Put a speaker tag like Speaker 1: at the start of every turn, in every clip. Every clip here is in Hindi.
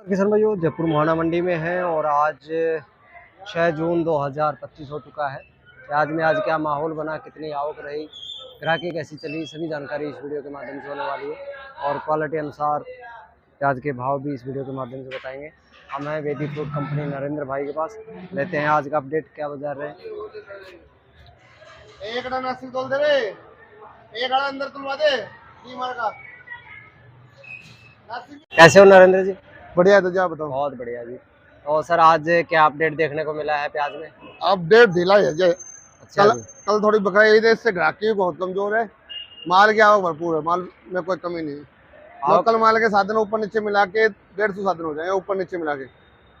Speaker 1: किशन भाई वो जयपुर मोहाना मंडी में है और आज 6 जून 2025 हो चुका है। आज क्या माहौल बना, कितनी आवक रही, ग्राहकी कैसी चली, सभी जानकारी इस वीडियो के माध्यम से होने वाली है और क्वालिटी अनुसार प्याज के भाव भी इस वीडियो के माध्यम से बताएंगे। हम हैं वेदी फ्रूट कंपनी नरेंद्र भाई के पास, लेते हैं आज का अपडेट क्या बाजार रहे।
Speaker 2: एक तोल दे रे, एक अंदर तुलवा दे का।
Speaker 1: कैसे हो नरेंद्र जी?
Speaker 2: बढ़िया है, तो क्या बताओ।
Speaker 1: बहुत बढ़िया जी। और सर आज क्या अपडेट देखने को मिला है प्याज में?
Speaker 2: अपडेट ढीला है जय।
Speaker 1: अच्छा
Speaker 2: कल थोड़ी बकाई थी, इससे ग्राहकी बहुत कमजोर है। माल की आवक भरपूर है, माल में कोई कमी नहीं है। लोकल माल के साधन ऊपर नीचे मिला के 150 साधन हो जाएंगे, ऊपर नीचे मिला के।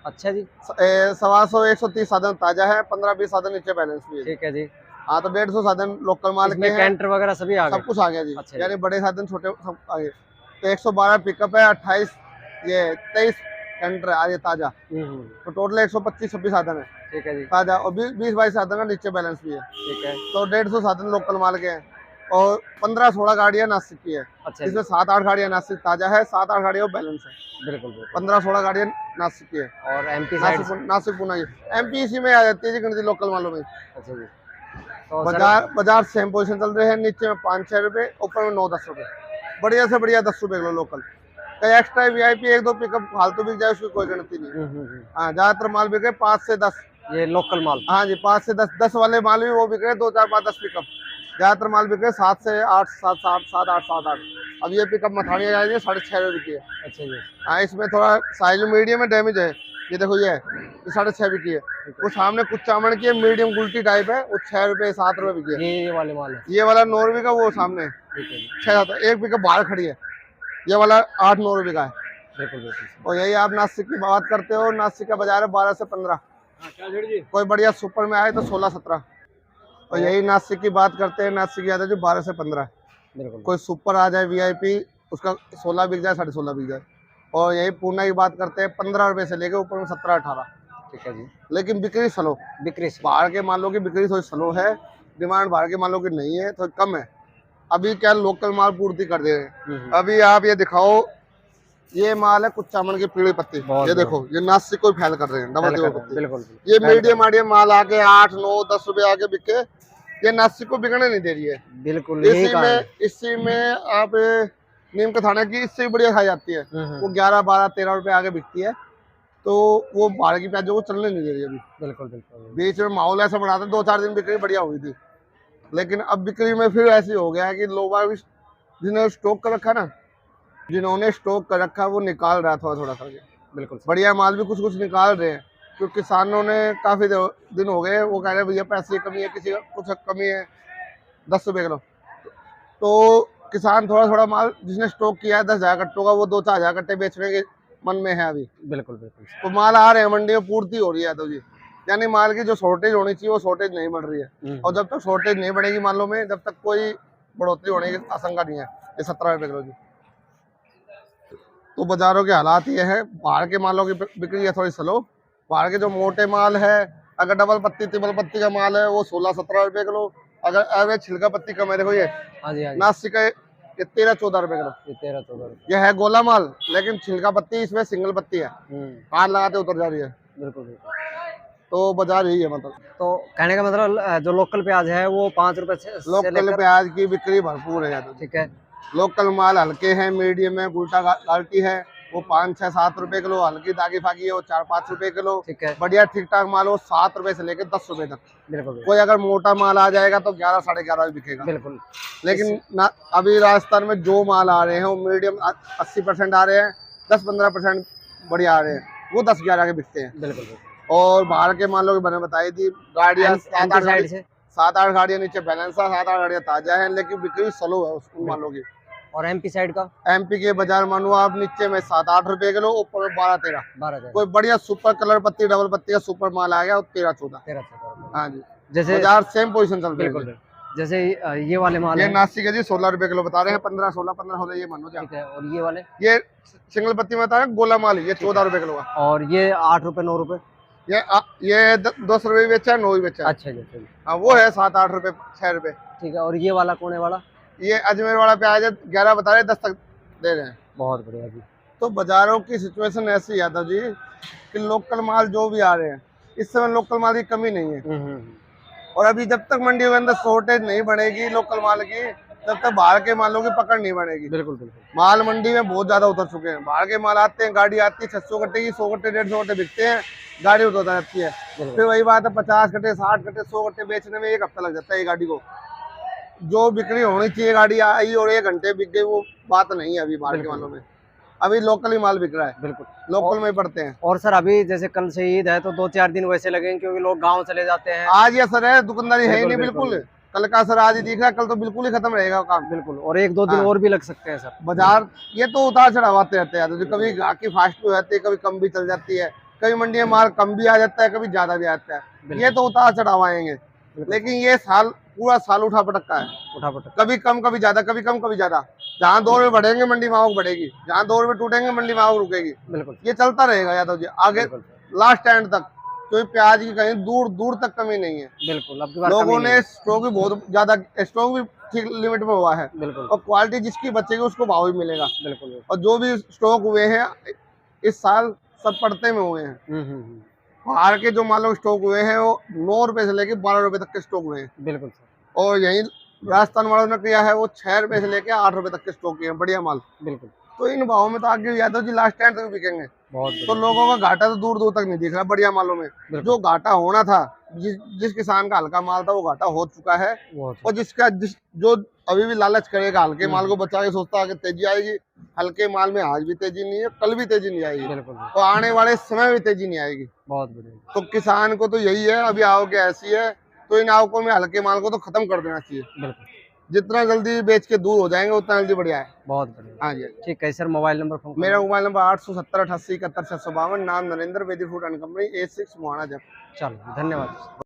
Speaker 1: अच्छा जी।
Speaker 2: 125 130 साधन ताजा है, 15-20 साधन नीचे बैलेंस भी है।
Speaker 1: ठीक है जी।
Speaker 2: हाँ, तो 150 साधन लोकल माल के हैं।
Speaker 1: कैंटर वगैरह सभी आ गए,
Speaker 2: सब कुछ आ गया जी।
Speaker 1: अच्छा
Speaker 2: यानी बड़े साधन छोटे सब आ गए। तो 112 पिकअप है, 23 कैंटर आ रही है ताजा। तो टोटल 125-26 साधन है।
Speaker 1: ठीक है जी।
Speaker 2: ताजा और 20-22 साधन है, नीचे बैलेंस भी है।
Speaker 1: ठीक है।
Speaker 2: तो 150 साधन लोकल माल के हैं और 15-16 गाड़ियां नासिक की है।
Speaker 1: अच्छा,
Speaker 2: इसमें 7-8 गाड़ियां नासिक ताजा है, 7-8 गाड़ियां बैलेंस है।
Speaker 1: बिल्कुल
Speaker 2: 15-16 गाड़ियां नासिक की है
Speaker 1: और एमपी
Speaker 2: नासिक पुणे की। एमपी इसी में आ जाती है जी, गणती लोकल मालों में।
Speaker 1: अच्छा जी। तो
Speaker 2: बाजार सेम पोजीशन चल रहे हैं, नीचे में 5-6 रुपए, ऊपर में 9-10 रुपए। बढ़िया से बढ़िया 10 रुपए किलो लोकल। कई एक्स्ट्रा वीआईपी 1-2 पिकअप फालतू बिक जाए, उसकी कोई गिनती नहीं। हाँ, ज्यादातर माल बिक रहे 5 से 10।
Speaker 1: ये लोकल माल?
Speaker 2: हाँ जी, 5 से 10 वाले माल भी वो बिक रहे 2, 4, 5, 10 पिकअप। ज्यादातर माल बिक रहे 7 से 8, 7, 7, 7, 8, 7, 8। अब ये पिकअप मथानिया जाएंगे 6.5 रुपए की है।
Speaker 1: अच्छा जी।
Speaker 2: हाँ, इसमें थोड़ा साइज मीडियम में डैमेज है। ये देखो, ये 6.5 रुपए की है। वो सामने कुछ चामड़ की है, मीडियम गुलटी टाइप है, वो 6 रुपए 7 रुपए की है।
Speaker 1: ये वाले माल है? ये
Speaker 2: वाला 9 रुपए का, वो सामने 6-7। एक पिकअप बाहर खड़ी है, ये वाला 8-9 रुपए का है। बिल्कुल। और यही आप नासिक की बात करते हो, नासिक का बाजार है 12 से 15। कोई बढ़िया सुपर में आए तो 16-17। और यही नासिक की बात करते हैं, नासिक की आता है जो 12 से 15। बिल्कुल। कोई सुपर आ जाए वीआईपी, उसका 16 बिक जाए, 16.5 बिक जाए। और यही पूना की बात करते हैं, 15 रुपए से लेके ऊपर में 17-18। ठीक है जी। लेकिन बिक्री स्लो, बाहर के मालों की बिक्री थोड़ी स्लो है। डिमांड बाहर के मालों की नहीं है, थोड़ी कम है। अभी क्या लोकल माल पूर्ति कर दे रहे हैं। अभी आप ये दिखाओ, ये माल है कुछ चामन की पीली पत्ती। ये देखो, ये नासिक को फैल कर रहे हैं, डबल पत्ती। बिल्कुल। ये मीडियम माल आके 8-9-10 रुपए आके बिके, ये नासिक को बिकने नहीं दे रही है। बिल्कुल। इसी में आप नीम का थाना की इससे बढ़िया खाई जाती है, वो 11-12-13 रुपए आगे बिकती है। तो वो बाहर की प्याजों को चलने नहीं दे रही अभी। बिल्कुल। बीच में माहौल ऐसा बनाते, 2-4 दिन बिक्री बढ़िया हुई थी, लेकिन अब बिक्री में फिर ऐसी हो गया है कि लोग जिन्होंने स्टॉक कर रखा ना, जिन्होंने स्टॉक कर रखा वो निकाल रहा थोड़ा सा। बिल्कुल। बढ़िया माल भी कुछ निकाल रहे हैं, क्योंकि किसानों ने काफी दिन हो गए वो कह रहे हैं भैया पैसे की कमी है, किसी का कुछ कमी है 10 रुपए किलो। तो किसान थोड़ा माल जिसने स्टॉक किया है 10,000 कट्टों का, वो 2-4 हजार कट्टे बेचने के मन में है अभी। बिल्कुल। तो माल आ रहे हैं, मंडी में पूर्ति हो रही है। तो जी यानी माल की जो शॉर्टेज होनी चाहिए वो शॉर्टेज नहीं बढ़ रही है। और जब तक शॉर्टेज नहीं बढ़ेगी मालों में, जब तक कोई बढ़ोतरी होने की आशंका नहीं है। ये 17 रुपए किलो जी। तो बाजारों के हालात ये है, बाहर के मालों की बिक्री है थोड़ी स्लो। बाहर के जो मोटे माल है, अगर डबल पत्ती ट्रिपल पत्ती का माल है, वो 16-17 रुपए किलो। अगर एवरेज छिलका पत्ती का, मेरे को ये नासिक का 13-14 रुपए किलो। 13-14 ये है गोला माल, लेकिन छिलका पत्ती इसमें सिंगल पत्ती है, हाथ लगाते उतर जा रही है। बिल्कुल। तो बाजार यही है मतलब। तो
Speaker 1: कहने का मतलब जो लोकल प्याज है वो 5 रुपए से
Speaker 2: लोकल प्याज की बिक्री भरपूर है।
Speaker 1: ठीक है।
Speaker 2: लोकल माल हल्के हैं, मीडियम है, उल्टा क्वालिटी है, वो 5-6-7 रुपए किलो। हल्की दागी फागी है वो 4-5 रुपए किलो। ठीक है। बढ़िया ठीक ठाक माल हो 7 रुपए से लेकर 10 रुपए तक। बिल्कुल। कोई अगर मोटा माल आ जाएगा तो 11-11.5 बिकेगा। बिल्कुल। लेकिन अभी राजस्थान में जो माल आ रहे हैं वो मीडियम 80% आ रहे हैं, 10-15% बढ़िया आ रहे हैं, वो 10-11 के बिकते हैं। बिल्कुल। और बाहर के मालों की मैंने बताई थी, गाड़ियाँ 7-8 गाड़ियाँ नीचे बैलेंस है, 7-8 गाड़ियाँ ताजा है, लेकिन बिक्री स्लो है उन मालों की।
Speaker 1: और एमपी साइड का? एमपी
Speaker 2: के बाजार मानो आप नीचे में 7-8 रुपए किलो, ऊपर में 12-13। कोई बढ़िया सुपर कलर पत्ती डबल पत्ती का सुपर माल आ गया, 13-14। हाँ जी। जैसे बाजार सेम पोजीशन चल रही है।
Speaker 1: जैसे ये वाले माल
Speaker 2: ये नासिक है जी, 16 रुपए किलो बता रहे हैं, 15-16 ये मानो।
Speaker 1: ठीक है। और ये वाले,
Speaker 2: ये सिंगल पत्ती में बता रहे हैं, गोला माल, ये 14 रुपए किलो का।
Speaker 1: और ये 8 रुपए 9 रुपए?
Speaker 2: ये 10 रुपए बेचा है, 9 बेचा है। अच्छा जी। हाँ, वो है 7-8 रुपए 6 रुपए। ठीक है।
Speaker 1: और ये वाला कोने वाला?
Speaker 2: ये अजमेर वाला प्याज है, 11 बता रहे, 10 तक दे रहे हैं।
Speaker 1: बहुत बढ़िया जी।
Speaker 2: तो बाजारों की सिचुएशन ऐसी है यादव जी कि लोकल माल जो भी आ रहे हैं, इस समय लोकल माल की कमी नहीं है। और अभी जब तक मंडियों के अंदर शॉर्टेज नहीं बढ़ेगी लोकल माल की, तब तक बाहर के मालों की पकड़ नहीं बढ़ेगी।
Speaker 1: बिल्कुल बिल्कुल।
Speaker 2: माल मंडी में बहुत ज्यादा उतर चुके हैं। बाहर के माल आते हैं, गाड़ी आती है 600 कट्टे की, 100 कट्टे 150 कट्टे बिकते हैं, गाड़ी उतर जाती है। फिर वही बात है, 50 कट्टे 60 कट्टे 100 कट्टे बेचने में 1 हफ्ता लग जाता है ये गाड़ी को। जो बिक्री होनी चाहिए गाड़ी आई और 1 घंटे बिक गई, वो बात नहीं है अभी बाहर के मालों में। अभी लोकल ही माल बिक रहा है।
Speaker 1: बिल्कुल
Speaker 2: लोकल में ही पड़ते हैं।
Speaker 1: और सर अभी जैसे कल से ईद है तो 2-4 दिन वैसे लगेंगे क्योंकि लोग गांव चले जाते हैं।
Speaker 2: आज ये सर है, दुकानदारी है ही नहीं बिल्कुल। कल का सर आज ही दिख रहा है, कल तो बिल्कुल ही खत्म रहेगा काम।
Speaker 1: बिल्कुल, और 1-2 दिन और भी लग सकते हैं सर।
Speaker 2: बाजार ये तो उतार चढ़ाव आते रहते हैं, तो कभी ग्राहकी फास्ट हो जाती है, कभी कम भी चल जाती है, कभी मंडी में माल कम भी आ जाता है, कभी ज्यादा भी आता है। ये तो उतार चढ़ाव आएंगे, लेकिन ये साल पूरा साल उठा पटक का है। उठा पटक, कभी कम कभी ज्यादा, कभी कम कभी ज्यादा। जहाँ 2 रुपए बढ़ेंगे मंडी में आवक बढ़ेगी, जहाँ 2 रुपए टूटेंगे मंडी में आवक रुकेगी। बिल्कुल, ये चलता रहेगा यादव जी आगे लास्ट एंड तक। क्योंकि प्याज की कहीं दूर दूर तक कमी नहीं है। बिल्कुल, अब लोगों ने स्टॉक भी बहुत ज्यादा, स्टॉक भी ठीक लिमिट में हुआ है। बिल्कुल, और क्वालिटी जिसकी बचेगी उसको भाव भी मिलेगा। बिल्कुल, और जो भी स्टॉक हुए हैं इस साल सब पड़ते में हुए हैं। बाहर के जो मालों के स्टॉक हुए हैं वो 9 रुपए से लेके 12 रुपए तक के स्टॉक हुए हैं। बिल्कुल सर। और यही राजस्थान वालों ने किया है वो 6 रुपए से लेके 8 रुपए तक के स्टॉक किए हैं, बढ़िया माल। बिल्कुल, तो इन भावों में तो आगे यादव जी लास्ट टाइम तक बिकेंगे। तो लोगों का घाटा तो दूर दूर तक नहीं दिख रहा बढ़िया मालों में। जो घाटा होना था, जिस किसान का हल्का माल था वो घाटा हो चुका है। और जो अभी भी लालच करेगा हल्के माल को बचा के, सोचता है कि तेजी आएगी, हल्के माल में आज भी तेजी नहीं है, कल भी तेजी नहीं आएगी, और आने वाले समय में तेजी नहीं आएगी। बहुत बढ़िया। तो किसान को तो यही है, अभी आवक ऐसी है तो इन आवकों में हल्के माल को तो खत्म कर देना चाहिए। जितना जल्दी बेच के दूर हो जाएंगे उतना जल्दी बढ़िया है। बहुत बढ़िया। हाँ जी, ठीक है सर। Mobile number? मेरा मोबाइल नंबर 870 88 71 652। नाम नरेंद्र, वेदी food and company, A6 Mohana जब। चलो, धन्यवाद।